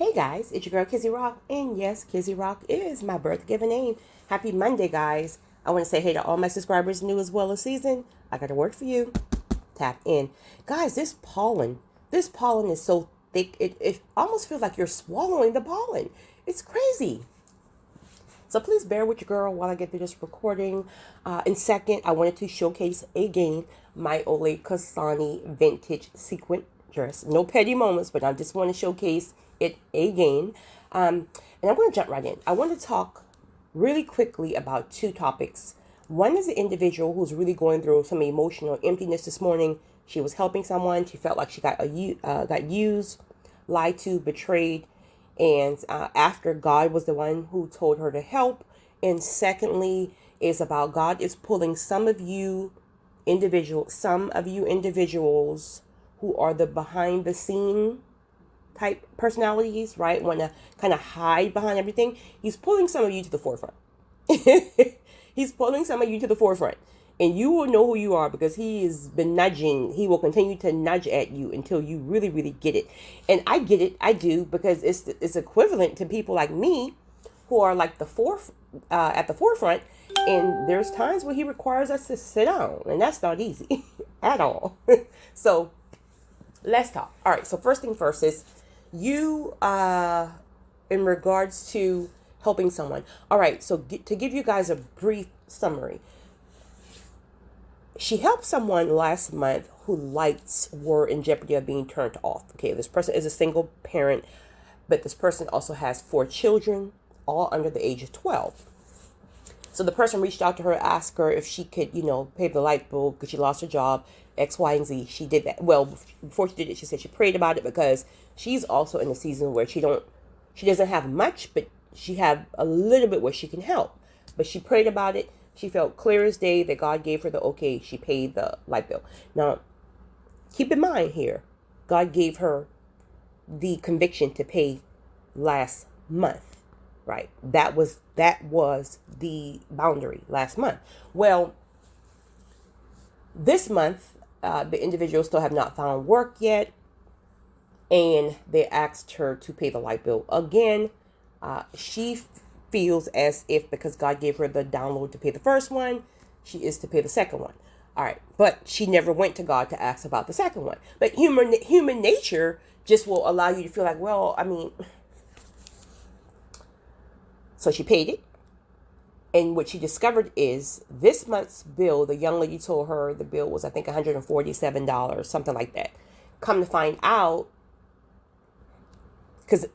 Hey guys, it's your girl Kizzy Rock, and yes, Kizzy Rock is my birth given name. Happy Monday, guys. I want to say hey to all my subscribers, new as well as seasoned. I got a word for you. Tap in. Guys, this pollen is so thick, it almost feels like you're swallowing the pollen. It's crazy. So please bear with your girl while I get through this recording. In second, I wanted to showcase again my Ole Kasani vintage sequin dress. No petty moments, but I just want to showcase it again. And I'm going to jump right in. I want to talk really quickly about two topics. One is an individual who's really going through some emotional emptiness this morning. She was helping someone. She felt like she got used, lied to, betrayed, and after God was the one who told her to help. And secondly, is about God is pulling some of you individuals who are the behind the scene type personalities, right? Want to kind of hide behind everything. He's pulling some of you to the forefront. He's pulling some of you to the forefront. And you will know who you are because he has been nudging. He will continue to nudge at you until you really, really get it. And I get it. I do, because it's equivalent to people like me who are like at the forefront. And there's times where he requires us to sit down. And that's not easy at all. So let's talk. All right. So first thing first is you, in regards to helping someone. All right. So to give you guys a brief summary. She helped someone last month who lights were in jeopardy of being turned off. Okay, this person is a single parent, but this person also has 4 children, all under the age of 12. So the person reached out to her, asked her if she could, pay the light bill because she lost her job, X, Y, and Z. She did that. Well, before she did it, she said she prayed about it because she's also in a season where she doesn't have much, but she have a little bit where she can help. But she prayed about it. She felt clear as day that God gave her the okay. She paid the light bill. Now, keep in mind here, God gave her the conviction to pay last month, right? That was the boundary last month. Well, this month, the individuals still have not found work yet, and they asked her to pay the light bill again. She feels as if because God gave her the download to pay the first one, she is to pay the second one. All right. But she never went to God to ask about the second one. But human nature just will allow you to feel like, well, so she paid it. And what she discovered is this month's bill, the young lady told her the bill was, I think, $147, something like that. Come to find out, because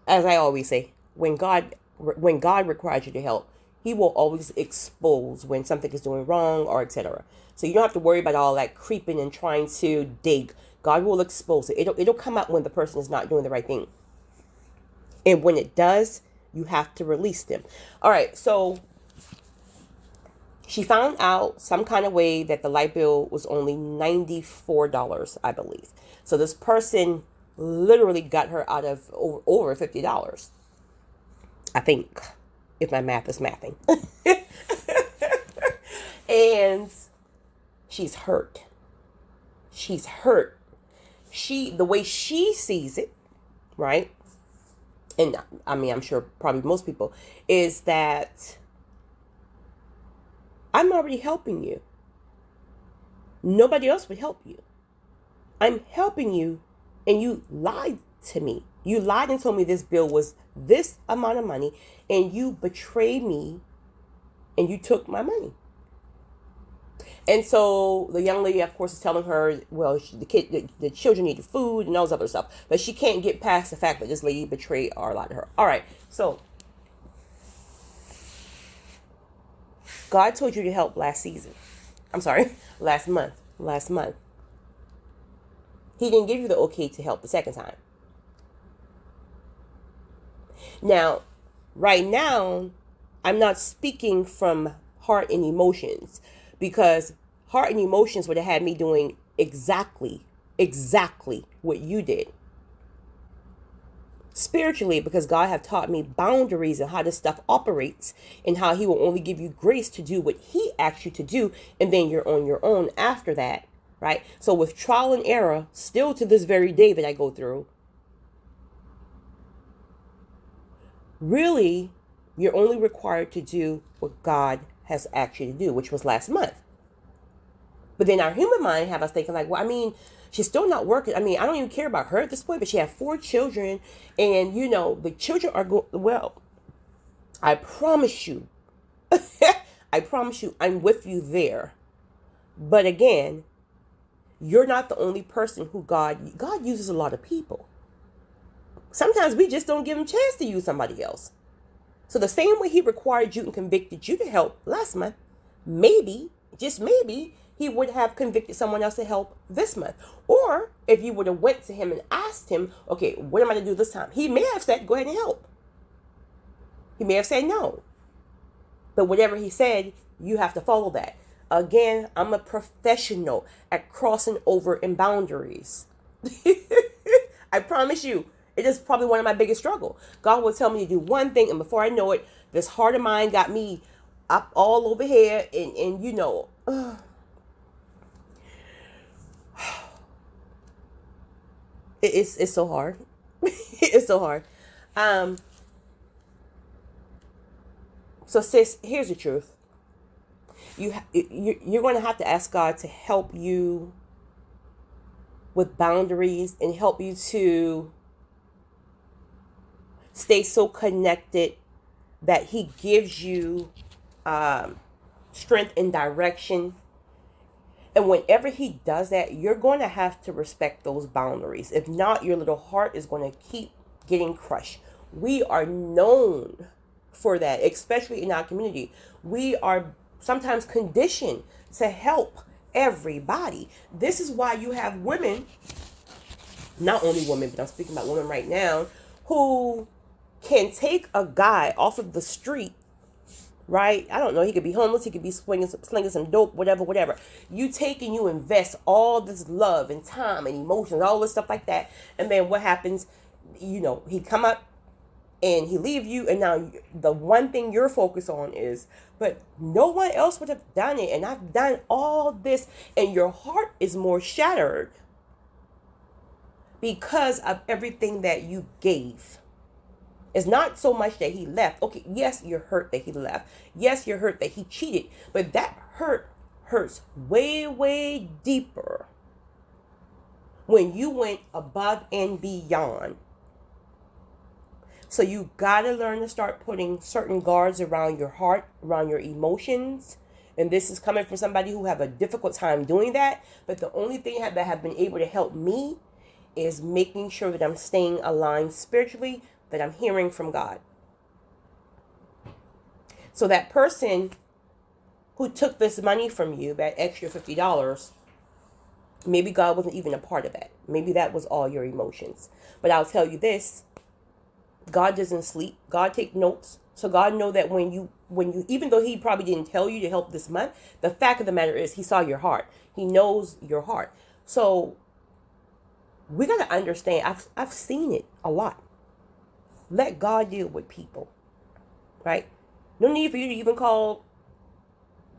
as I always say, when God requires you to help, he will always expose when something is doing wrong or etc. So you don't have to worry about all that creeping and trying to dig. God will expose it. It'll come out when the person is not doing the right thing. And when it does, you have to release them. All right. So she found out some kind of way that the light bill was only $94, I believe. So this person literally got her out of over $50. I think, if my math is mathing. And she's hurt. She's hurt. The way she sees it, right? And I'm sure probably most people, is that I'm already helping you. Nobody else would help you. I'm helping you, and you lied to me. You lied and told me this bill was this amount of money, and you betrayed me, and you took my money. And so the young lady, of course, is telling her, well, the children needed food and all this other stuff. But she can't get past the fact that this lady betrayed or lied to her. All right, so God told you to help last month. Last month. He didn't give you the okay to help the second time. Now, right now, I'm not speaking from heart and emotions, because heart and emotions would have had me doing exactly what you did. Spiritually, because God have taught me boundaries and how this stuff operates, and how he will only give you grace to do what he asks you to do, and then you're on your own after that, right? So with trial and error, still to this very day that I go through, really, you're only required to do what God has asked you to do, which was last month. But then our human mind have us thinking like, well, I mean, she's still not working. I mean, I don't even care about her at this point, but she had 4 children, and the children are going, well, I promise you, I promise you, I'm with you there. But again, you're not the only person who God uses a lot of people. Sometimes we just don't give him a chance to use somebody else. So the same way he required you and convicted you to help last month, maybe, just maybe, he would have convicted someone else to help this month. Or if you would have went to him and asked him, okay, what am I to do this time? He may have said, go ahead and help. He may have said no. But whatever he said, you have to follow that. Again, I'm a professional at crossing over in boundaries. I promise you, it is probably one of my biggest struggles. God will tell me to do one thing, and before I know it, this heart of mine got me up all over here, and it's so hard. It's so hard. So sis, here's the truth. You're going to have to ask God to help you with boundaries and help you to stay so connected that he gives you strength and direction. And whenever he does that, you're going to have to respect those boundaries. If not, your little heart is going to keep getting crushed. We are known for that, especially in our community. We are sometimes conditioned to help everybody. This is why you have women, not only women, but I'm speaking about women right now, who can take a guy off of the street, right? I don't know. He could be homeless. He could be slinging some dope, whatever. You take and you invest all this love and time and emotions, all this stuff like that. And then what happens? He come up and he leave you. And now the one thing you're focused on is, but no one else would have done it. And I've done all this. And your heart is more shattered because of everything that you gave. It's not so much that he left. Okay, yes, you're hurt that he left. Yes, you're hurt that he cheated. But that hurts way, way deeper when you went above and beyond. So you got to learn to start putting certain guards around your heart, around your emotions. And this is coming from somebody who have a difficult time doing that. But the only thing that have been able to help me is making sure that I'm staying aligned spiritually, that I'm hearing from God. So that person who took this money from you, that extra $50, maybe God wasn't even a part of that. Maybe that was all your emotions. But I'll tell you this, God doesn't sleep. God takes notes. So God know that when you, even though he probably didn't tell you to help this month, the fact of the matter is he saw your heart. He knows your heart. So we got to understand, I've seen it a lot. Let God deal with people, right? No need for you to even call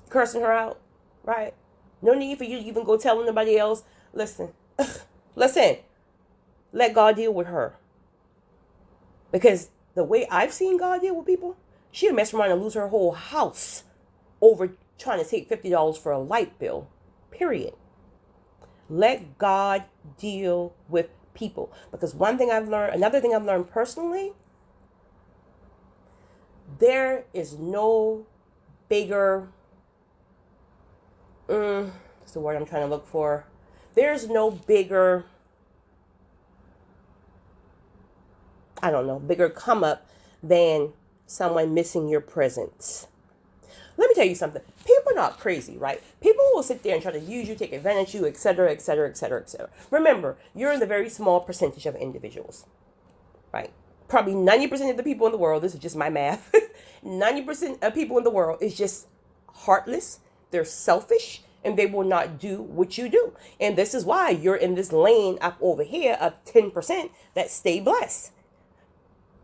cursing her out, right? No need for you to even go telling nobody else, listen, let God deal with her. Because the way I've seen God deal with people, she'll mess around and lose her whole house over trying to take $50 for a light bill, period. Let God deal with people. Because another thing I've learned personally, there is no bigger, that's the word I'm trying to look for. There's no bigger, bigger come up than someone missing your presence. Let me tell you something. People are not crazy, right? People will sit there and try to use you, take advantage of you, etc., etc., etc., etc. Remember, you're in the very small percentage of individuals, right? Probably 90% of the people in the world, this is just my math, 90% of people in the world is just heartless, they're selfish, and they will not do what you do. And this is why you're in this lane up over here of 10% that stay blessed.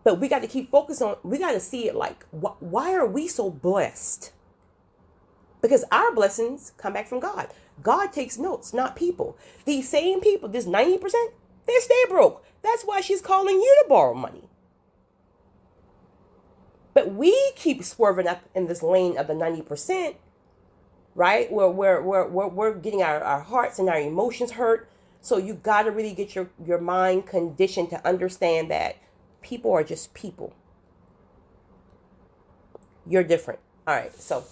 But we got to keep focused on, we got to see it like, why are we so blessed? Because our blessings come back from God. God takes notes, not people. These same people, this 90%, they stay broke. That's why she's calling you to borrow money. But we keep swerving up in this lane of the 90%, right? Where we're getting our hearts and our emotions hurt. So you got to really get your mind conditioned to understand that people are just people. You're different. All right. So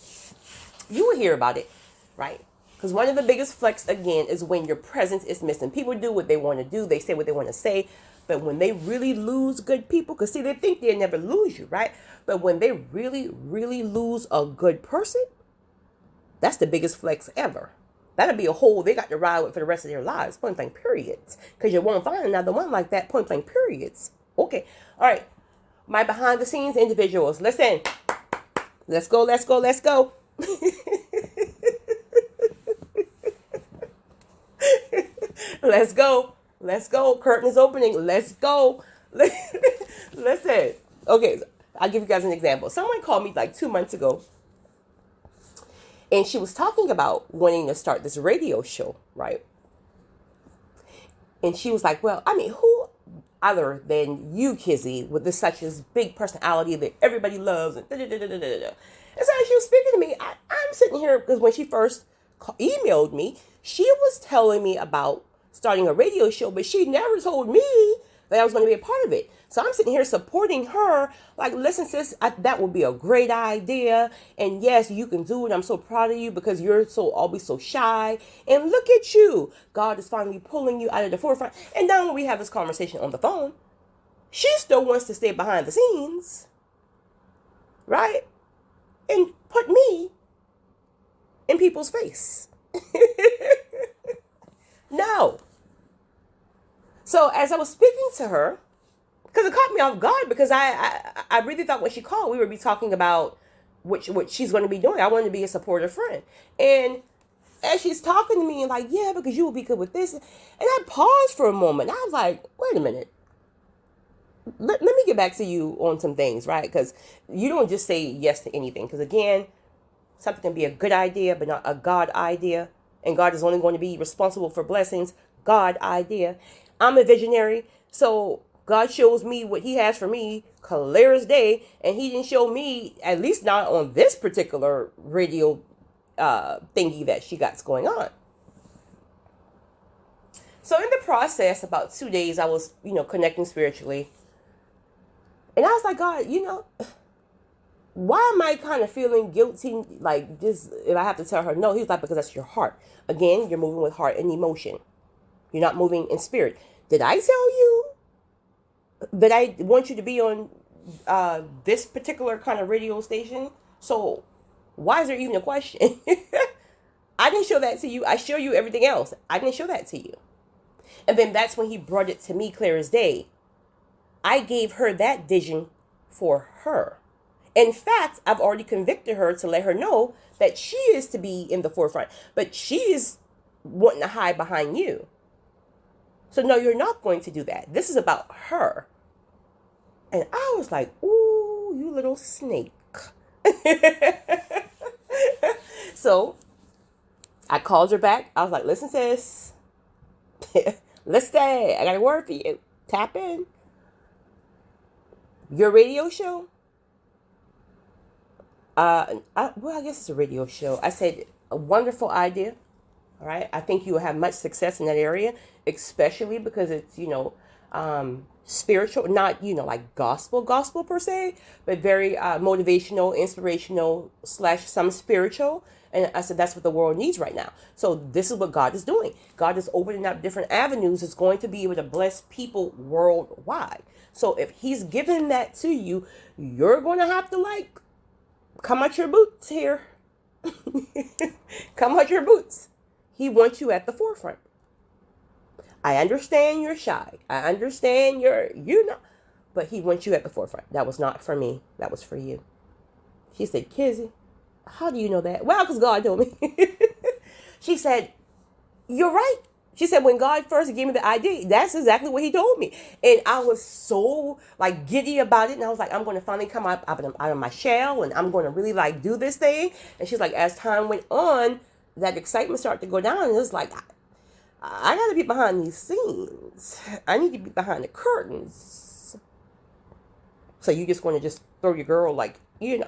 you will hear about it, right? Because one of the biggest flex, again, is when your presence is missing. People do what they want to do. They say what they want to say. But when they really lose good people, because see, they think they'll never lose you, right? But when they really, really lose a good person, that's the biggest flex ever. That'll be a hole they got to ride with for the rest of their lives. Point blank periods. Because you won't find another one like that. Point blank periods. Okay. All right. My behind the scenes individuals. Listen. Let's go. Let's go. Let's go. Let's go. Let's go. Curtain is opening. Let's go. Listen. Okay. I'll give you guys an example. Someone called me like 2 months ago. And she was talking about wanting to start this radio show, right? And she was like, well, I mean, who other than you, Kizzy, with such this big personality that everybody loves? And, and so as she was speaking to me, I'm sitting here because when she first emailed me, she was telling me about starting a radio show, but she never told me that I was going to be a part of it. So I'm sitting here supporting her, like, listen, sis, that would be a great idea. And yes, you can do it. I'm so proud of you because you're always so shy. And look at you. God is finally pulling you out of the forefront. And now when we have this conversation on the phone, she still wants to stay behind the scenes, right? And put me in people's face. No. So as I was speaking to her, because it caught me off guard, because I really thought when she called, we would be talking about what she's going to be doing. I wanted to be a supportive friend. And as she's talking to me and like, yeah, because you will be good with this. And I paused for a moment. I was like, wait a minute. Let me get back to you on some things, right? Because you don't just say yes to anything. Because again, something can be a good idea, but not a God idea. And God is only going to be responsible for blessings. God idea. I'm a visionary. So God shows me what he has for me clear as day. And he didn't show me, at least not on this particular radio thingy that she got going on. So in the process, about 2 days, I was, connecting spiritually. And I was like, God, why am I kind of feeling guilty? Like, just if I have to tell her no, he's like, because that's your heart. Again, you're moving with heart and emotion. You're not moving in spirit. Did I tell you that I want you to be on this particular kind of radio station? So why is there even a question? I didn't show that to you. I show you everything else. I didn't show that to you. And then that's when he brought it to me clear as day. I gave her that vision for her. In fact, I've already convicted her to let her know that she is to be in the forefront, but she is wanting to hide behind you. So no, you're not going to do that. This is about her. And I was like, ooh, you little snake. So I called her back. I was like, listen, sis, let's stay. I got a word for you. Tap in. Your radio show? I guess it's a radio show. I said, a wonderful idea. All right. I think you will have much success in that area, especially because it's, spiritual, not, like gospel per se, but very motivational, inspirational / some spiritual. And I said, that's what the world needs right now. So this is what God is doing. God is opening up different avenues. It's going to be able to bless people worldwide. So if he's giving that to you, you're going to have to come out your boots here. Come out your boots. He wants you at the forefront. I understand you're shy. I understand but he wants you at the forefront. That was not for me. That was for you. She said, Kizzy, how do you know that? Well, because God told me. She said, you're right. She said, when God first gave me the idea, that's exactly what he told me. And I was so giddy about it. And I was like, I'm going to finally come out of my shell. And I'm going to really do this thing. And she's like, as time went on, that excitement started to go down. And it was like, I got to be behind these scenes. I need to be behind the curtains. So you just want to just throw your girl you know.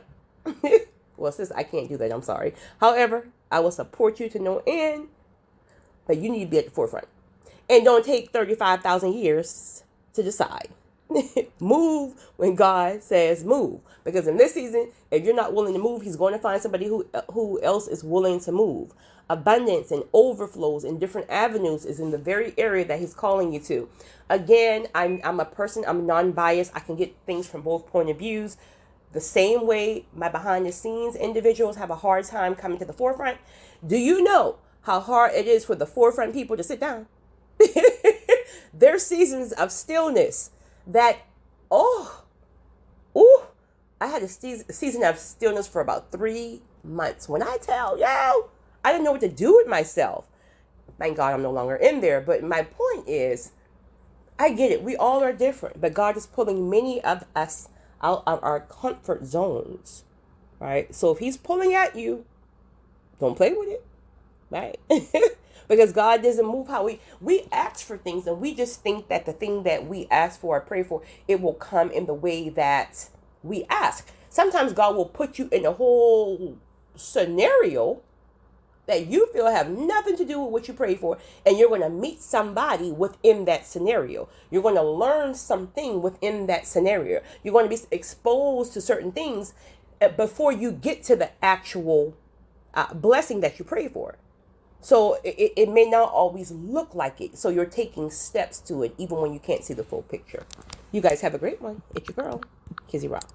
Well, sis, I can't do that. I'm sorry. However, I will support you to no end, but you need to be at the forefront. And don't take 35,000 years to decide. Move when God says move. Because in this season, if you're not willing to move, he's going to find somebody who else is willing to move. Abundance and overflows in different avenues is in the very area that he's calling you to. Again, I'm a person, I'm non-biased. I can get things from both point of views. The same way my behind the scenes individuals have a hard time coming to the forefront. Do you know how hard it is for the forefront people to sit down? There's seasons of stillness that, I had a season of stillness for about 3 months. When I tell you, I didn't know what to do with myself. Thank God I'm no longer in there. But my point is, I get it. We all are different. But God is pulling many of us out of our comfort zones, right? So if he's pulling at you, don't play with it, right? Because God doesn't move how we ask for things, and we just think that the thing that we ask for or pray for, it will come in the way that we ask. Sometimes God will put you in a whole scenario that you feel have nothing to do with what you pray for, and you're going to meet somebody within that scenario. You're going to learn something within that scenario. You're going to be exposed to certain things before you get to the actual blessing that you pray for. So it may not always look like it. So you're taking steps to it, even when you can't see the full picture. You guys have a great one. It's your girl, Kizzy Rock.